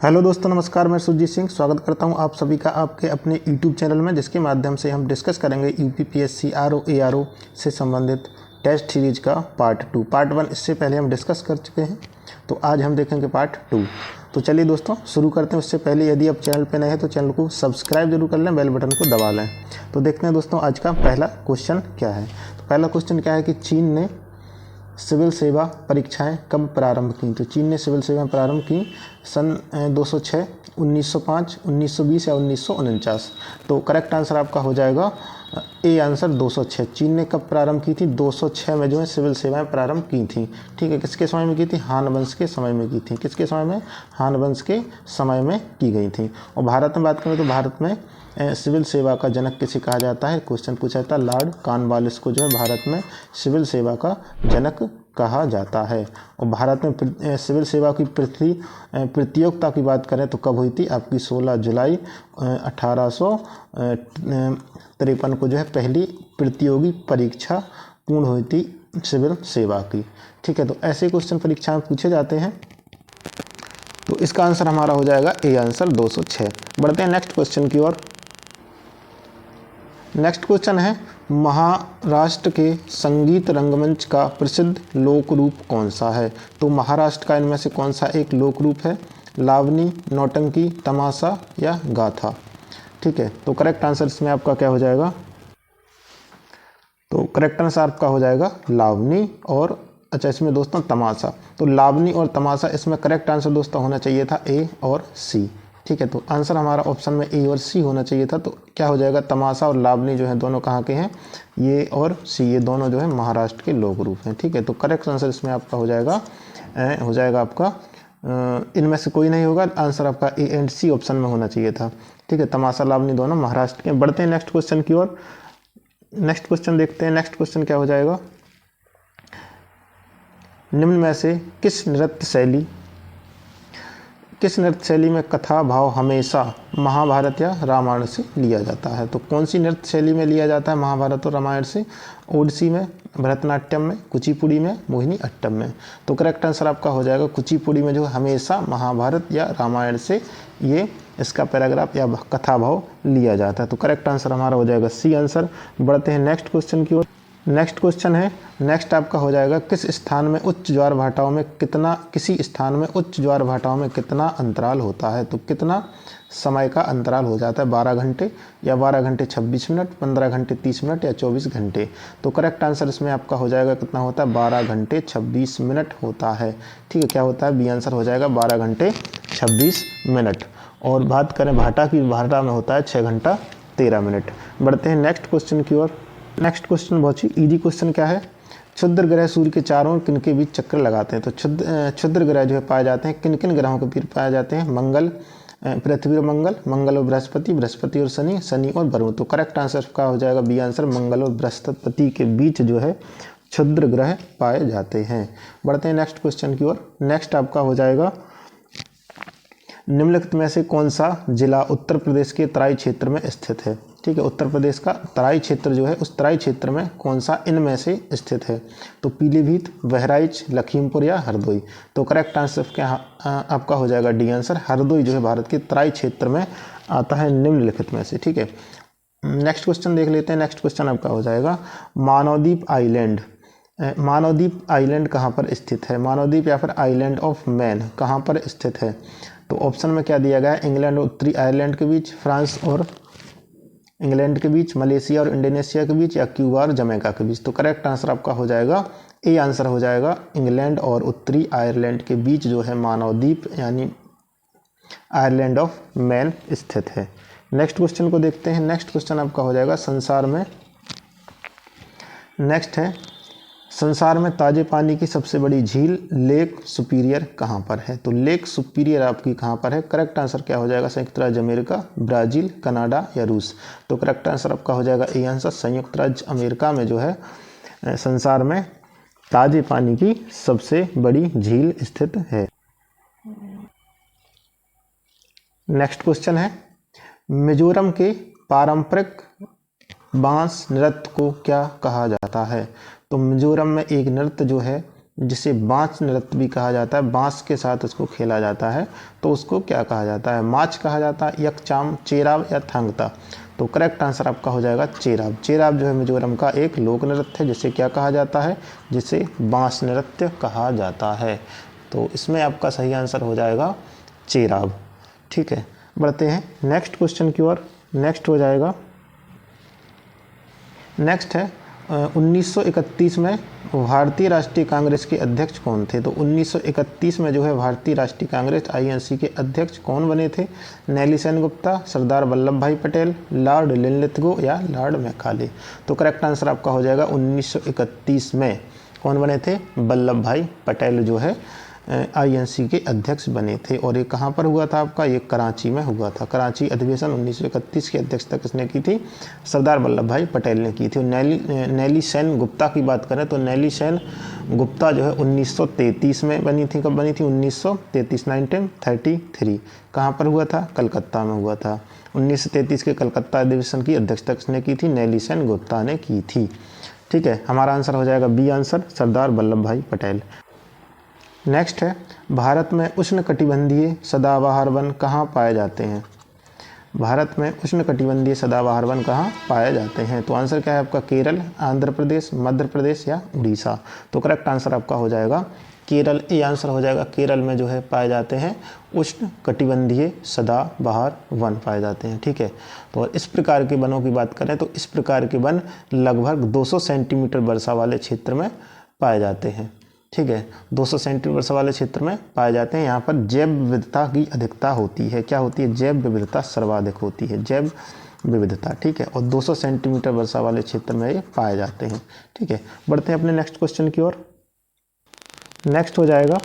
Hello दोस्तों, नमस्कार। मैं सुरजीत सिंह स्वागत करता हूं आप सभी का आपके अपने यूट्यूब चैनल में, जिसके माध्यम से हम डिस्कस करेंगे यूपीपीएससी आरओ एआरओ से संबंधित टेस्ट सीरीज का पार्ट 2। पार्ट 1 इससे पहले हम डिस्कस कर चुके हैं, तो आज हम देखेंगे पार्ट 2। तो चलिए दोस्तों शुरू करते हैं। उससे पहले यदि आप चैनल पर नए हैं तो चैनल को सब्सक्राइब जरूर कर लें, बेल बटन को दबा लें। तो देखते हैं दोस्तों आज का पहला क्वेश्चन क्या है। तो पहला क्वेश्चन क्या है कि चीन ने सिविल सेवा परीक्षाएं कब प्रारंभ की। तो चीन ने सिविल सेवा प्रारंभ की सन 206, 1905, 1920 या 1949। तो करेक्ट आंसर आपका हो जाएगा ए आंसर 206। चीन ने कब प्रारंभ की थी? 206 में जो है सिविल सेवाएं प्रारंभ की थी। ठीक है, किसके समय में की थी? हान वंश के समय में की थी। किसके समय में? हान वंश के समय में की गई थी। और भारत में बात करें तो भारत में सिविल सेवा का जनक किसे कहा जाता है? क्वेश्चन पूछा था लॉर्ड कॉर्नवालिस को जो है भारत में सिविल सेवा का जनक कहा जाता है। और भारत में सिविल सेवा की प्रतियोगिता की बात करें तो कब हुई थी? आपकी 16 जुलाई 1853 को जो है पहली प्रतियोगी परीक्षा पूर्ण हुई थी सिविल सेवा की। ठीक है, तो ऐसे क्वेश्चन परीक्षा में पूछे जाते हैं। तो इसका आंसर हमारा हो जाएगा ए आंसर 206। बढ़ते हैं नेक्स्ट क्वेश्चन की ओर। नेक्स्ट क्वेश्चन है महाराष्ट्र के संगीत रंगमंच का प्रसिद्ध लोक रूप कौन सा है? तो महाराष्ट्र का इनमें से कौन सा एक लोक रूप है? लावनी, नौटंकी, तमाशा या गाथा? ठीक है, तो करेक्ट आंसर इसमें आपका क्या हो जाएगा? तो करेक्ट आंसर आपका हो जाएगा लावनी और इसमें दोस्तों तमाशा। तो लावनी और तमाशा इसमें करेक्ट आंसर दोस्तों होना चाहिए था ए और सी। ठीक है, तो आंसर हमारा ऑप्शन में ए और सी होना चाहिए था। तो क्या हो जाएगा? तमाशा और लावनी जो है दोनों कहाँ के हैं? ये और सी, ये दोनों जो है महाराष्ट्र के लोक रूप हैं। ठीक है, तो करेक्ट आंसर इसमें आपका हो जाएगा आपका इनमें से कोई नहीं होगा। आंसर आपका ए एंड सी ऑप्शन में होना चाहिए था। ठीक है, तमाशा लावनी दोनों महाराष्ट्र के। बढ़ते हैं नेक्स्ट क्वेश्चन की ओर। नेक्स्ट क्वेश्चन देखते हैं। नेक्स्ट क्वेश्चन क्या हो जाएगा? निम्न में से किस नृत्य शैली में कथा भाव हमेशा महाभारत या रामायण से लिया जाता है? तो कौन सी नृत्य शैली में लिया जाता है महाभारत और रामायण से? ओडिसी में, भरतनाट्यम में, कुचिपुड़ी में, मोहिनी अट्टम में? तो करेक्ट आंसर आपका हो जाएगा कुचिपुड़ी में जो हमेशा महाभारत या रामायण से ये इसका पैराग्राफ या कथा भाव लिया जाता है। तो करेक्ट आंसर हमारा हो जाएगा सी आंसर। बढ़ते हैं नेक्स्ट क्वेश्चन की ओर। नेक्स्ट क्वेश्चन है, नेक्स्ट आपका हो जाएगा किसी स्थान में उच्च ज्वार भाटाओं में कितना अंतराल होता है? तो कितना समय का अंतराल हो जाता है? 12 घंटे या 12 घंटे 26 मिनट, 15 घंटे 30 मिनट या 24 घंटे? तो करेक्ट आंसर इसमें आपका हो जाएगा कितना होता है? 12 घंटे 26 मिनट होता है। ठीक है, क्या होता है? बी आंसर हो जाएगा 12 घंटे 26 मिनट। और बात करें भाटा की, भाटा में होता है 6 घंटा 13 मिनट। बढ़ते हैं नेक्स्ट क्वेश्चन की ओर। नेक्स्ट क्वेश्चन बहुत ही इजी क्वेश्चन क्या है? क्षुद्र ग्रह सूर्य के चारों ओर किनके बीच चक्कर लगाते हैं? तो क्षुद्र ग्रह जो है पाए जाते हैं किन किन ग्रहों के बीच पाए जाते हैं? मंगल, पृथ्वी और मंगल, मंगल और बृहस्पति, बृहस्पति और शनि, शनि और वरुण। तो करेक्ट आंसर का हो जाएगा बी आंसर, मंगल और बृहस्पति के बीच जो है क्षुद्र ग्रह पाए जाते हैं। बढ़ते हैं नेक्स्ट क्वेश्चन की ओर। नेक्स्ट आपका हो जाएगा निम्नलिखित में से कौन सा जिला उत्तर प्रदेश के तराई क्षेत्र में स्थित है? ठीक है, उत्तर प्रदेश का तराई क्षेत्र जो है उस तराई क्षेत्र में कौन सा इनमें से स्थित है? तो पीलीभीत, बहराइच, लखीमपुर या हरदोई? तो करेक्ट आंसर क्या आपका हो जाएगा? डी आंसर, हरदोई जो है भारत के तराई क्षेत्र में आता है निम्नलिखित में से। ठीक है, नेक्स्ट क्वेश्चन देख लेते हैं। नेक्स्ट क्वेश्चन आपका हो जाएगा मालदीव आइलैंड कहाँ पर स्थित है? मालदीव या फिर आइलैंड ऑफ मैन कहाँ पर स्थित है? तो ऑप्शन में क्या दिया गया है? इंग्लैंड और उत्तरी आयरलैंड के बीच, फ्रांस और इंग्लैंड के बीच, मलेशिया और इंडोनेशिया के बीच या क्यूबा और जमैका के बीच? तो करेक्ट आंसर आपका हो जाएगा ए आंसर हो जाएगा इंग्लैंड और उत्तरी आयरलैंड के बीच जो है मालदीव यानी आयरलैंड ऑफ मैन स्थित है। नेक्स्ट क्वेश्चन को देखते हैं। नेक्स्ट क्वेश्चन आपका हो जाएगा संसार में, नेक्स्ट है संसार में ताजे पानी की सबसे बड़ी झील लेक सुपीरियर कहाँ पर है? तो लेक सुपीरियर आपकी कहाँ पर है? करेक्ट आंसर क्या हो जाएगा? संयुक्त राज्य अमेरिका, ब्राज़ील, कनाडा या रूस? तो करेक्ट आंसर आपका हो जाएगा ए आंसर, संयुक्त राज्य अमेरिका में जो है संसार में ताजे पानी की सबसे बड़ी झील स्थित है। नेक्स्ट क्वेश्चन है मिजोरम के पारंपरिक बांस नृत्य को क्या कहा जाता है? तो मिजोरम में एक नृत्य जो है जिसे बांस नृत्य भी कहा जाता है, बांस के साथ उसको खेला जाता है, तो उसको क्या कहा जाता है? माच कहा जाता है, यकचाम, चेराव या थांगता। तो करेक्ट आंसर आपका हो जाएगा चेराव। चेराव जो है मिजोरम का एक लोक नृत्य है, जिसे क्या कहा जाता है? जिसे बांस नृत्य कहा जाता है। तो इसमें आपका सही आंसर हो जाएगा चेराव। ठीक है, बढ़ते हैं नेक्स्ट क्वेश्चन की ओर। नेक्स्ट हो जाएगा, नेक्स्ट है 1931 में भारतीय राष्ट्रीय कांग्रेस के अध्यक्ष कौन थे? तो 1931 में जो है भारतीय राष्ट्रीय कांग्रेस आईएनसी के अध्यक्ष कौन बने थे? नेली सेनगुप्ता, सरदार वल्लभ भाई पटेल, लॉर्ड लिनलिथगो या लॉर्ड मैकाले। तो करेक्ट आंसर आपका हो जाएगा 1931 में कौन बने थे? वल्लभ भाई पटेल जो है आईएनसी के अध्यक्ष बने थे। और ये कहाँ पर हुआ था आपका? ये कराची में हुआ था। कराची अधिवेशन 1931 की अध्यक्षता किसने की थी? सरदार वल्लभ भाई पटेल ने की थी। नेली सेन गुप्ता की बात करें तो नेली सेन गुप्ता जो है 1933 में बनी थी। कब बनी थी? 1933, 1933। कहाँ पर हुआ था? कलकत्ता में हुआ था। 1933 के कलकत्ता अधिवेशन की अध्यक्षता किसने की थी? नेली सेन गुप्ता ने की थी। ठीक है, हमारा आंसर हो जाएगा बी आंसर, सरदार वल्लभ भाई पटेल। नेक्स्ट है, भारत में उष्णकटिबंधीय सदाबहार वन कहाँ पाए जाते हैं? भारत में उष्णकटिबंधीय सदाबहार वन कहाँ पाए जाते हैं? तो आंसर क्या है आपका? केरल, आंध्र प्रदेश, मध्य प्रदेश या उड़ीसा। तो करेक्ट आंसर आपका हो जाएगा केरल। ए आंसर हो जाएगा। केरल में जो है पाए जाते हैं उष्णकटिबंधीय सदाबहार वन पाए जाते हैं। ठीक है, तो इस प्रकार के वनों की बात करें तो इस प्रकार के वन लगभग 200 सेंटीमीटर वर्षा वाले क्षेत्र में पाए जाते हैं। ठीक है, 200 सेंटीमीटर वर्षा वाले क्षेत्र में पाए जाते हैं। यहाँ पर जैव विविधता की अधिकता होती है। क्या होती है? जैव विविधता सर्वाधिक होती है, जैव विविधता। ठीक है, और 200 सेंटीमीटर वर्षा वाले क्षेत्र में ये पाए जाते हैं। ठीक है, बढ़ते हैं अपने नेक्स्ट क्वेश्चन की ओर। नेक्स्ट हो जाएगा,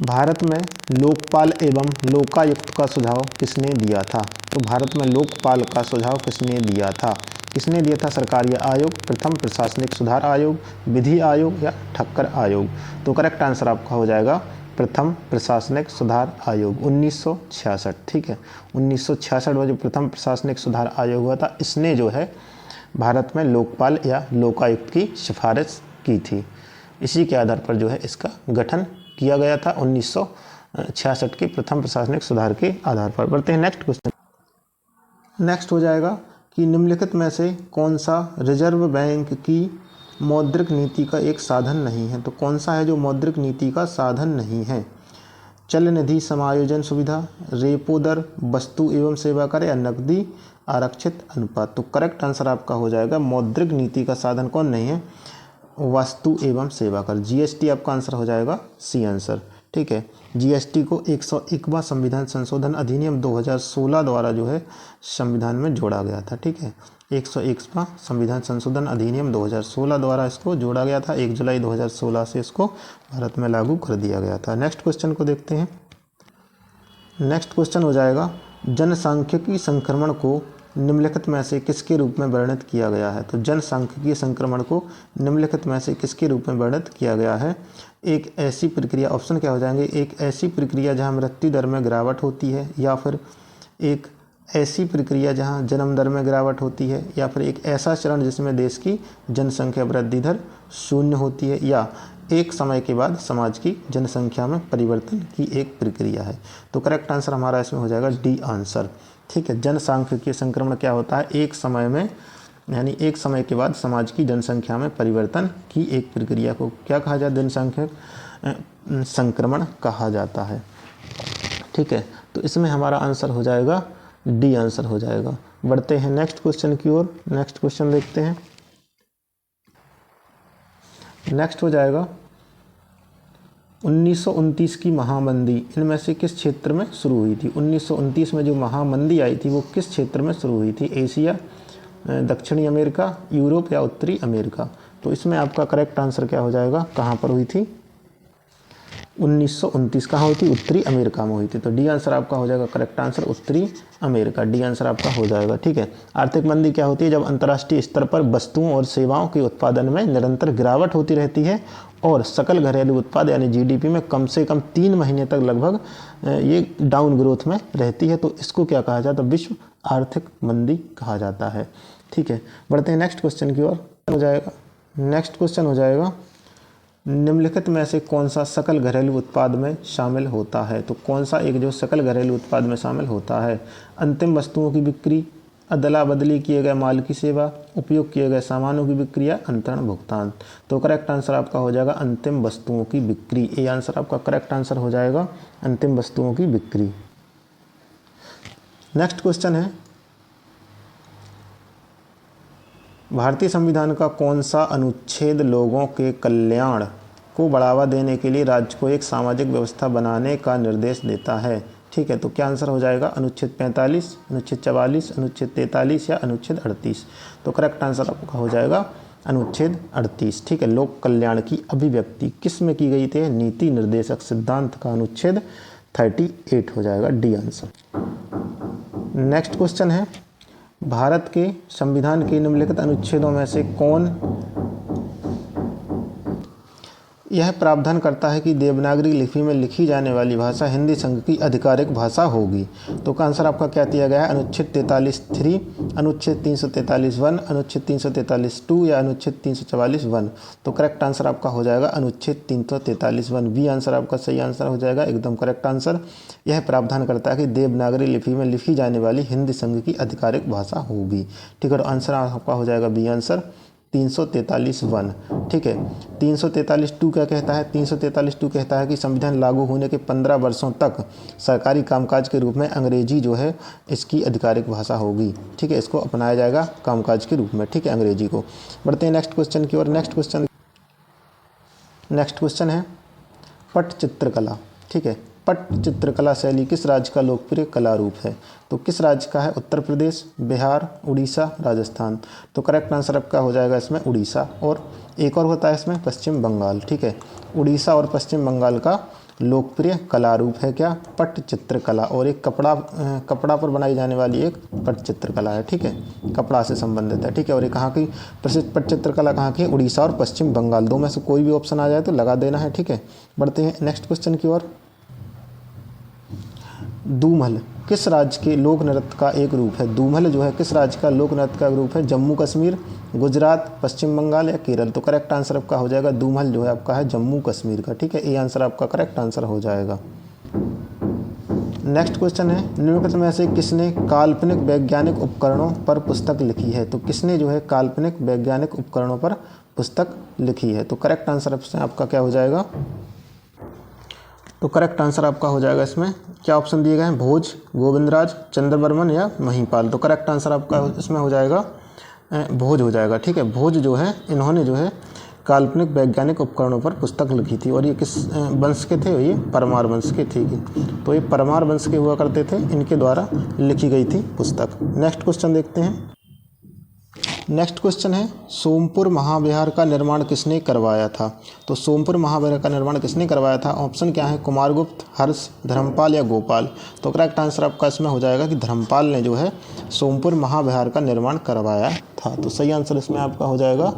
भारत में लोकपाल एवं लोकायुक्त का सुझाव किसने दिया था? तो भारत में लोकपाल का सुझाव किसने दिया था? किसने दिया था? सरकारी आयोग, प्रथम प्रशासनिक सुधार आयोग, विधि आयोग या ठक्कर आयोग। तो करेक्ट आंसर आपका हो जाएगा प्रथम प्रशासनिक सुधार आयोग, 1966। ठीक है, 1966 में जो प्रथम प्रशासनिक सुधार आयोग हुआ था, इसने जो है भारत में लोकपाल या लोकायुक्त की सिफारिश की थी। इसी के आधार पर जो है इसका गठन किया गया था 1966 के प्रथम प्रशासनिक सुधार के आधार पर। बढ़ते हैं नेक्स्ट क्वेश्चन। नेक्स्ट हो जाएगा कि निम्नलिखित में से कौन सा रिजर्व बैंक की मौद्रिक नीति का एक साधन नहीं है? तो कौन सा है जो मौद्रिक नीति का साधन नहीं है? चल निधि समायोजन सुविधा, रेपो दर, वस्तु एवं सेवा कर या नकदी आरक्षित अनुपात। तो करेक्ट आंसर आपका हो जाएगा मौद्रिक नीति का साधन कौन नहीं है? वस्तु एवं सेवा कर, जीएसटी आपका आंसर हो जाएगा सी आंसर। ठीक है, जीएसटी को 101वां संविधान संशोधन अधिनियम 2016 द्वारा जो है संविधान में जोड़ा गया था। ठीक है, 101वां संविधान संशोधन अधिनियम 2016 द्वारा इसको जोड़ा गया था। 1 जुलाई 2016 से इसको भारत में लागू कर दिया गया था। नेक्स्ट क्वेश्चन को देखते हैं। नेक्स्ट क्वेश्चन हो जाएगा, जनसांख्यिकी संक्रमण को निम्नलिखित में से किसके रूप में वर्णित किया गया है? तो जनसांख्यिकीय संक्रमण को निम्नलिखित में से किसके रूप में वर्णित किया गया है? एक ऐसी प्रक्रिया, ऑप्शन क्या हो जाएंगे? एक ऐसी प्रक्रिया जहां मृत्यु दर में गिरावट होती है, या फिर एक ऐसी प्रक्रिया जहां जन्म दर में गिरावट होती है, या फिर एक ऐसा चरण जिसमें देश की जनसंख्या वृद्धि दर शून्य होती है, या एक समय के बाद समाज की जनसंख्या में परिवर्तन की एक प्रक्रिया है। तो करेक्ट आंसर हमारा इसमें हो जाएगा डी आंसर। ठीक है, जनसांख्यिकीय संक्रमण क्या होता है? एक समय में, यानी एक समय के बाद समाज की जनसंख्या में परिवर्तन की एक प्रक्रिया को क्या कहा जाता है? जनसांख्यिक संक्रमण कहा जाता है। ठीक है, तो इसमें हमारा आंसर हो जाएगा डी आंसर हो जाएगा। बढ़ते हैं नेक्स्ट क्वेश्चन की ओर। नेक्स्ट क्वेश्चन देखते हैं। नेक्स्ट हो जाएगा 1929 की महामंदी इनमें से किस क्षेत्र में शुरू हुई थी? 1929 में जो महामंदी आई थी वो किस क्षेत्र में शुरू हुई थी? एशिया, दक्षिणी अमेरिका, यूरोप या उत्तरी अमेरिका। तो इसमें आपका करेक्ट आंसर क्या हो जाएगा? कहाँ पर हुई थी? 1929 कहाँ हुई थी? उत्तरी अमेरिका में हुई थी। तो डी आंसर आपका हो जाएगा करेक्ट आंसर, उत्तरी अमेरिका। डी आंसर आपका हो जाएगा। ठीक है, आर्थिक मंदी क्या होती है? जब अंतर्राष्ट्रीय स्तर पर वस्तुओं और सेवाओं के उत्पादन में निरंतर गिरावट होती रहती है और सकल घरेलू उत्पाद यानी जीडीपी में कम से कम 3 महीने तक लगभग ये डाउन ग्रोथ में रहती है, तो इसको क्या कहा जाता है? विश्व आर्थिक मंदी कहा जाता है। ठीक है, बढ़ते हैं नेक्स्ट क्वेश्चन की ओर। हो जाएगा नेक्स्ट क्वेश्चन हो जाएगा निम्नलिखित में से कौन सा सकल घरेलू उत्पाद में शामिल होता है? तो कौन सा एक जो सकल घरेलू उत्पाद में शामिल होता है? अंतिम वस्तुओं की बिक्री, अदला बदली किए गए माल की सेवा, उपयोग किए गए सामानों की बिक्री या अंतरण भुगतान। तो करेक्ट आंसर आपका हो जाएगा अंतिम वस्तुओं की बिक्री। ए आंसर आपका करेक्ट आंसर हो जाएगा अंतिम वस्तुओं की बिक्री। नेक्स्ट क्वेश्चन है, भारतीय संविधान का कौन सा अनुच्छेद लोगों के कल्याण को बढ़ावा देने के लिए राज्य को एक सामाजिक व्यवस्था बनाने का निर्देश देता है? ठीक है, तो क्या आंसर हो जाएगा? अनुच्छेद 45, अनुच्छेद 44, अनुच्छेद 43 या अनुच्छेद 38। तो करेक्ट आंसर आपका हो जाएगा अनुच्छेद 38। ठीक है, लोक कल्याण की अभिव्यक्ति किस में की गई थी? नीति निर्देशक सिद्धांत का अनुच्छेद 38 हो जाएगा, डी आंसर। नेक्स्ट क्वेश्चन है, भारत के संविधान के निम्नलिखित अनुच्छेदों में से कौन यह प्रावधान करता है कि देवनागरी लिपि में लिखी जाने वाली भाषा हिंदी संघ की आधिकारिक भाषा होगी? तो का आंसर आपका क्या दिया गया है? अनुच्छेद 43(3), अनुच्छेद 343(1), अनुच्छेद 343(2) या अनुच्छेद 344(1). तो करेक्ट आंसर आपका हो जाएगा अनुच्छेद 343(1). बी आंसर आपका सही आंसर हो जाएगा, एकदम करेक्ट आंसर। यह प्रावधान करता है कि देवनागरी लिपि में लिखी जाने वाली हिंदी संघ की आधिकारिक भाषा होगी। ठीक है, और आंसर आपका हो जाएगा बी आंसर 343(1). ठीक है, 343(2) क्या कहता है? 343(2) कहता है कि संविधान लागू होने के 15 वर्षों तक सरकारी कामकाज के रूप में अंग्रेजी जो है इसकी आधिकारिक भाषा होगी। ठीक है, इसको अपनाया जाएगा कामकाज के रूप में। ठीक है, अंग्रेजी को। बढ़ते हैं नेक्स्ट क्वेश्चन की ओर। नेक्स्ट क्वेश्चन है पट चित्रकला। ठीक है, पट चित्रकला शैली किस राज्य का लोकप्रिय कला रूप है? तो किस राज्य का है? उत्तर प्रदेश, बिहार, उड़ीसा, राजस्थान। तो करेक्ट आंसर आपका हो जाएगा इसमें उड़ीसा, और एक और होता है इसमें पश्चिम बंगाल। ठीक है, उड़ीसा और पश्चिम बंगाल का लोकप्रिय कला रूप है क्या? पट चित्रकला। और एक कपड़ा पर बनाई जाने वाली एक पट चित्रकला है। ठीक है, कपड़ा से संबंधित है। ठीक है, और ये कहाँ की प्रसिद्ध पट चित्रकला कहाँ की है? उड़ीसा और पश्चिम बंगाल। दो में से कोई भी ऑप्शन आ जाए तो लगा देना है। ठीक है, बढ़ते हैं नेक्स्ट क्वेश्चन की ओर। दूमल किस राज्य के लोक नृत्य का एक रूप है? दूमल जो है किस राज्य का लोक नृत्य का रूप है? जम्मू कश्मीर, गुजरात, पश्चिम बंगाल या केरल। तो करेक्ट आंसर आपका हो जाएगा दूमल जो है आपका है जम्मू कश्मीर का। ठीक है, ये आंसर आपका करेक्ट आंसर हो जाएगा। नेक्स्ट क्वेश्चन है, निम्नलिखित में से किसने काल्पनिक वैज्ञानिक उपकरणों पर पुस्तक लिखी है? तो किसने जो है काल्पनिक वैज्ञानिक उपकरणों पर पुस्तक लिखी है? तो करेक्ट आंसर आपका क्या हो जाएगा? तो करेक्ट आंसर आपका हो जाएगा इसमें क्या ऑप्शन दिए गए हैं? भोज, गोविंदराज, चंद्रवर्मन या महिपाल। तो करेक्ट आंसर आपका इसमें हो जाएगा भोज हो जाएगा। ठीक है, भोज जो है इन्होंने जो है काल्पनिक वैज्ञानिक उपकरणों पर पुस्तक लिखी थी। और ये किस वंश के थे? ये परमार वंश के थे। तो ये परमार वंश के हुआ करते थे, इनके द्वारा लिखी गई थी पुस्तक। नेक्स्ट क्वेश्चन देखते हैं। नेक्स्ट क्वेश्चन है, सोमपुर महाविहार का निर्माण किसने करवाया था? तो सोमपुर महाविहार का निर्माण किसने करवाया था? ऑप्शन क्या है? कुमारगुप्त, हर्ष, धर्मपाल या गोपाल। तो करेक्ट आंसर आपका इसमें हो जाएगा कि धर्मपाल ने जो है सोमपुर महाविहार का निर्माण करवाया था। तो सही आंसर इसमें आपका हो जाएगा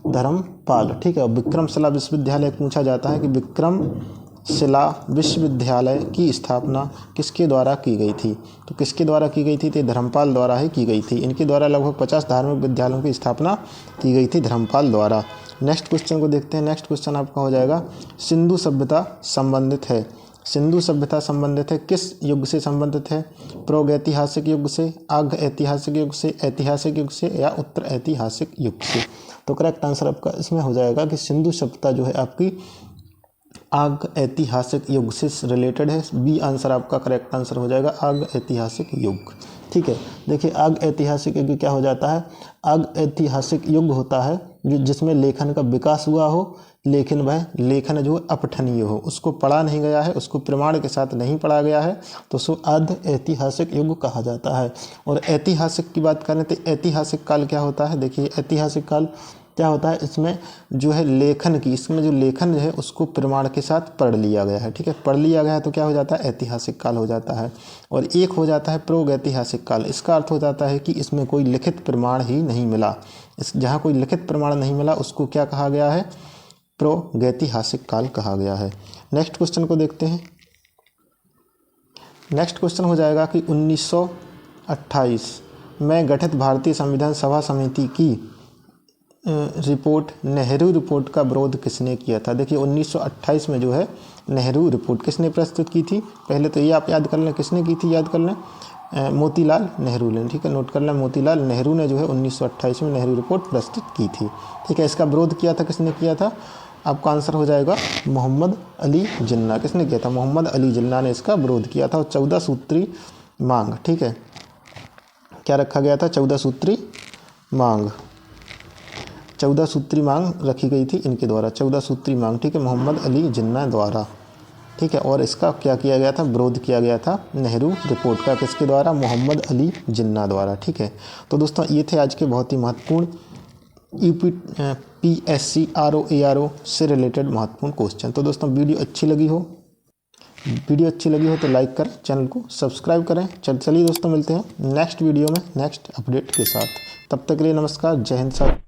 धर्मपाल। ठीक है, विक्रमशिला विश्वविद्यालय पूछा जाता है कि विक्रमशिला विश्वविद्यालय की स्थापना किसके द्वारा की गई थी? तो किसके द्वारा की गई थी? तो धर्मपाल द्वारा ही की गई थी। इनके द्वारा लगभग 50 धार्मिक विद्यालयों की स्थापना की गई थी धर्मपाल द्वारा। नेक्स्ट क्वेश्चन को देखते हैं। नेक्स्ट क्वेश्चन आपका हो जाएगा सिंधु सभ्यता संबंधित है। सिंधु सभ्यता संबंधित है किस युग से संबंधित है? प्रागैतिहासिक युग से, अर्ध ऐतिहासिक युग से, ऐतिहासिक युग से या उत्तर ऐतिहासिक युग से। तो करेक्ट आंसर आपका इसमें हो जाएगा कि सिंधु सभ्यता जो है आपकी आग ऐतिहासिक युग से रिलेटेड है। बी आंसर आपका करेक्ट आंसर हो जाएगा आग ऐतिहासिक युग। ठीक है, देखिए आग ऐतिहासिक युग क्या हो जाता है? आग ऐतिहासिक युग होता है जिसमें लेखन का विकास हुआ हो, लेकिन वह लेखन जो अपठनीय हो, उसको पढ़ा नहीं गया है, उसको प्रमाण के साथ नहीं पढ़ा गया है, तो उसको अर्ध ऐतिहासिक युग कहा जाता है। और ऐतिहासिक की बात करें तो ऐतिहासिक काल क्या होता है? देखिए ऐतिहासिक काल क्या होता है? इसमें जो है लेखन की, इसमें जो लेखन है उसको प्रमाण के साथ पढ़ लिया गया है। ठीक है, पढ़ लिया गया है तो क्या हो जाता है? ऐतिहासिक काल हो जाता है। और एक हो जाता है प्रागैतिहासिक काल। इसका अर्थ हो जाता है कि इसमें कोई लिखित प्रमाण ही नहीं मिला। जहाँ कोई लिखित प्रमाण नहीं मिला उसको क्या कहा गया है? प्रागैतिहासिक काल कहा गया है। नेक्स्ट क्वेश्चन को देखते हैं। नेक्स्ट क्वेश्चन हो जाएगा कि 1928 में गठित भारतीय संविधान सभा समिति की रिपोर्ट, नेहरू रिपोर्ट का विरोध किसने किया था? देखिए 1928 में जो है नेहरू रिपोर्ट किसने प्रस्तुत की थी? पहले तो ये आप याद कर लें, किसने की थी, याद कर लें, मोतीलाल नेहरू ने, ठीक है, नोट कर लें, मोतीलाल नेहरू ने जो है 1928 में नेहरू रिपोर्ट प्रस्तुत की थी, ठीक है। इसका विरोध किया था, किसने किया था? आपका आंसर हो जाएगा मोहम्मद अली जिन्ना। किसने किया था? मोहम्मद अली जिन्ना ने इसका विरोध किया था। और 14 सूत्री मांग, ठीक है, क्या रखा गया था? 14 सूत्री मांग, 14 सूत्री मांग रखी गई थी इनके द्वारा, 14 सूत्री मांग, ठीक है, मोहम्मद अली जिन्ना द्वारा, ठीक है। और इसका क्या किया गया था? विरोध किया गया था नेहरू रिपोर्ट का, किसके द्वारा? मोहम्मद अली जिन्ना द्वारा, ठीक है। तो दोस्तों ये थे आज के बहुत ही महत्वपूर्ण UPPSC RO से रिलेटेड महत्वपूर्ण क्वेश्चन। तो दोस्तों वीडियो अच्छी लगी हो तो लाइक करें, चैनल को सब्सक्राइब करें। चलिए दोस्तों मिलते हैं नेक्स्ट वीडियो में नेक्स्ट अपडेट के साथ। तब तक के लिए नमस्कार, जय हिंद साहब।